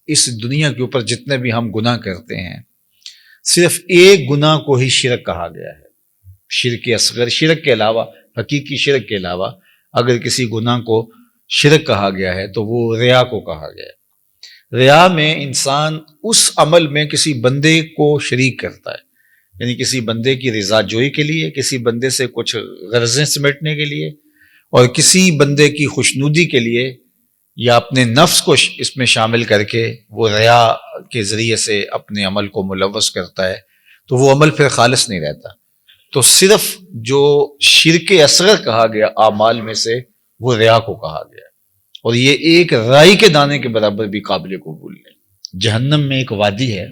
اس دنیا کے اوپر جتنے بھی ہم گناہ کرتے ہیں، صرف ایک گناہ کو ہی شرک کہا گیا ہے، شرک اصغر۔ شرک کے علاوہ، حقیقی شرک کے علاوہ اگر کسی گناہ کو شرک کہا گیا ہے تو وہ ریا کو کہا گیا ہے۔ ریا میں انسان اس عمل میں کسی بندے کو شریک کرتا ہے، یعنی کسی بندے کی رضا جوئی کے لیے، کسی بندے سے کچھ غرضیں سمیٹنے کے لیے، اور کسی بندے کی خوشنودی کے لیے، یا اپنے نفس کو اس میں شامل کر کے وہ ریا کے ذریعے سے اپنے عمل کو ملوث کرتا ہے، تو وہ عمل پھر خالص نہیں رہتا۔ تو صرف جو شرک اصغر کہا گیا اعمال میں سے، وہ ریا کو کہا گیا، اور یہ ایک رائی کے دانے کے برابر بھی قابل قبول نہیں۔ جہنم میں ایک وادی ہے،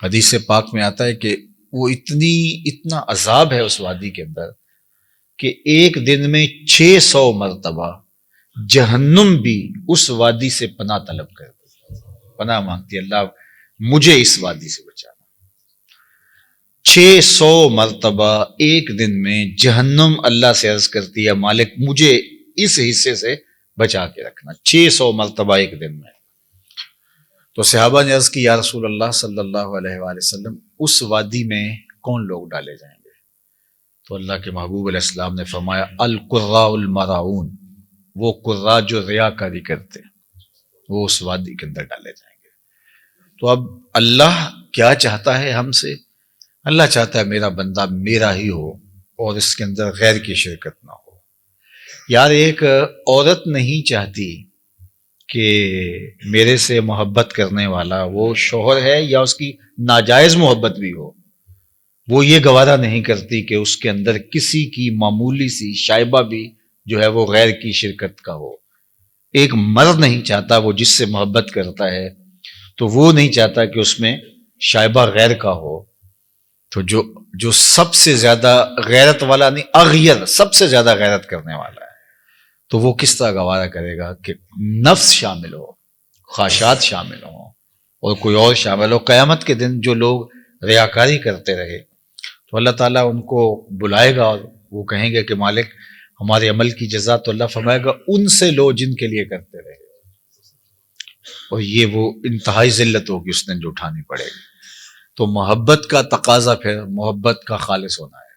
حدیث پاک میں آتا ہے کہ وہ اتنا عذاب ہے اس وادی کے اندر کہ ایک دن میں 600 مرتبہ جہنم بھی اس وادی سے پناہ طلب کرتی، پناہ مانگتی، اللہ مجھے اس وادی سے بچانا۔ 600 مرتبہ ایک دن میں جہنم اللہ سے عرض کرتی ہے، مالک مجھے اس حصے سے بچا کے رکھنا، 600 مرتبہ ایک دن میں۔ تو صحابہ نے عرض کی، یا رسول اللہ صلی اللہ علیہ وآلہ وسلم، اس وادی میں کون لوگ ڈالے جائیں گے؟ تو اللہ کے محبوب علیہ السلام نے فرمایا، القراء المراؤون، وہ قراء جو ریاکاری کرتے وہ اس وادی کے اندر ڈالے جائیں گے۔ تو اب اللہ کیا چاہتا ہے ہم سے؟ اللہ چاہتا ہے میرا بندہ میرا ہی ہو اور اس کے اندر غیر کی شرکت نہ ہو۔ یار ایک عورت نہیں چاہتی کہ میرے سے محبت کرنے والا وہ شوہر ہے یا اس کی ناجائز محبت بھی ہو، وہ یہ گوارا نہیں کرتی کہ اس کے اندر کسی کی معمولی سی شائبہ بھی جو ہے وہ غیر کی شرکت کا ہو۔ ایک مرد نہیں چاہتا، وہ جس سے محبت کرتا ہے تو وہ نہیں چاہتا کہ اس میں شائبہ غیر کا ہو۔ تو جو سب سے زیادہ غیرت والا نہیں، اغیر، سب سے زیادہ غیرت کرنے والا ہے، تو وہ کس طرح گوارا کرے گا کہ نفس شامل ہو، خواہشات شامل ہوں اور کوئی اور شامل ہو؟ قیامت کے دن جو لوگ ریاکاری کرتے رہے تو اللہ تعالیٰ ان کو بلائے گا اور وہ کہیں گے کہ مالک ہمارے عمل کی جزا، تو اللہ فرمائے گا ان سے لو جن کے لیے کرتے رہے، اور یہ وہ انتہائی ذلت ہوگی اس دن جو اٹھانی پڑے گی۔ تو محبت کا تقاضا پھر محبت کا خالص ہونا ہے،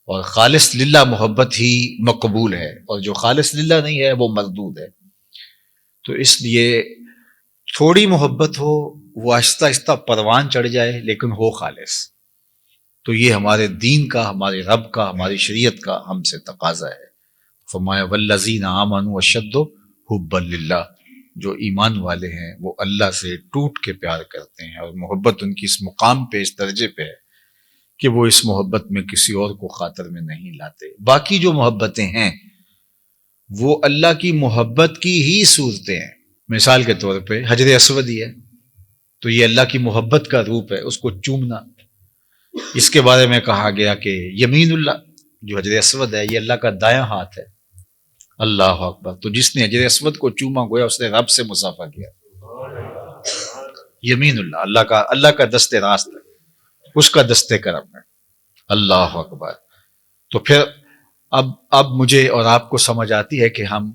اور خالص للہ محبت ہی مقبول ہے، اور جو خالص للہ نہیں ہے وہ مردود ہے۔ تو اس لیے تھوڑی محبت ہو، وہ آہستہ آہستہ پروان چڑھ جائے، لیکن ہو خالص۔ تو یہ ہمارے دین کا، ہمارے رب کا، ہماری شریعت کا ہم سے تقاضا ہے۔ فرمایا والذین آمنوا اشد حبا للہ، جو ایمان والے ہیں وہ اللہ سے ٹوٹ کے پیار کرتے ہیں، اور محبت ان کی اس مقام پہ، اس درجے پہ ہے کہ وہ اس محبت میں کسی اور کو خاطر میں نہیں لاتے۔ باقی جو محبتیں ہیں وہ اللہ کی محبت کی ہی صورتیں ہیں۔ مثال کے طور پہ حجر اسود ہی ہے، تو یہ اللہ کی محبت کا روپ ہے، اس کو چومنا۔ اس کے بارے میں کہا گیا کہ یمین اللہ، جو حجر اسود ہے یہ اللہ کا دایاں ہاتھ ہے۔ اللہ اکبر! تو جس نے حجر اسود کو چوما گویا اس نے رب سے مصافحہ کیا۔ یمین اللہ، اللہ کا دست راست ہے، اس کا دست کرم ہے۔ اللہ اکبر! تو پھر اب مجھے اور آپ کو سمجھ آتی ہے کہ ہم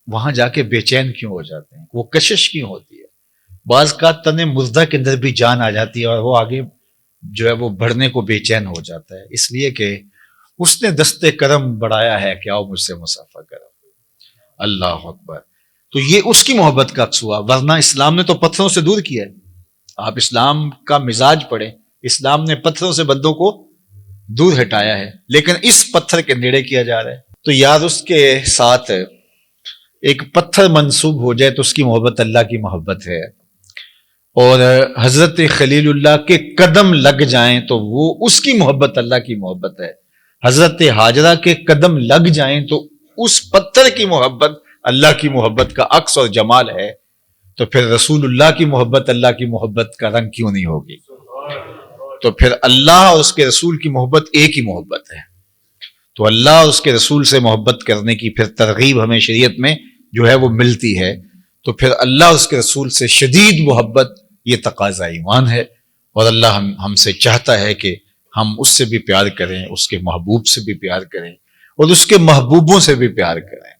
وہاں جا کے بے چین کیوں ہو جاتے ہیں، وہ کشش کیوں ہوتی ہے۔ بعض کا تن مردہ کے اندر بھی جان آ جاتی ہے اور وہ آگے جو ہے وہ بڑھنے کو بے چین ہو جاتا ہے، اس لیے کہ اس نے دست کرم بڑھایا ہے کہ آؤ مجھ سے مصافحہ کرو۔ اللہ اکبر! تو یہ اس کی محبت کا عکس ہوا، ورنہ اسلام نے تو پتھروں سے دور کیا ہے۔ آپ اسلام کا مزاج پڑھیں، اسلام نے پتھروں سے بندوں کو دور ہٹایا ہے، لیکن اس پتھر کے نیڑے کیا جا رہا ہے۔ تو یار اس کے ساتھ ایک پتھر منسوب ہو جائے تو اس کی محبت اللہ کی محبت ہے، اور حضرت خلیل اللہ کے قدم لگ جائیں تو وہ اس کی محبت اللہ کی محبت ہے، حضرت ہاجرہ کے قدم لگ جائیں تو اس پتھر کی محبت اللہ کی محبت کا عکس اور جمال ہے، تو پھر رسول اللہ کی محبت اللہ کی محبت کا رنگ کیوں نہیں ہوگی؟ تو پھر اللہ اور اس کے رسول کی محبت ایک ہی محبت ہے۔ تو اللہ اور اس کے رسول سے محبت کرنے کی پھر ترغیب ہمیں شریعت میں جو ہے وہ ملتی ہے، تو پھر اللہ اور اس کے رسول سے شدید محبت یہ تقاضا ایمان ہے، اور اللہ ہم سے چاہتا ہے کہ ہم اس سے بھی پیار کریں، اس کے محبوب سے بھی پیار کریں، اور اس کے محبوبوں سے بھی پیار کریں۔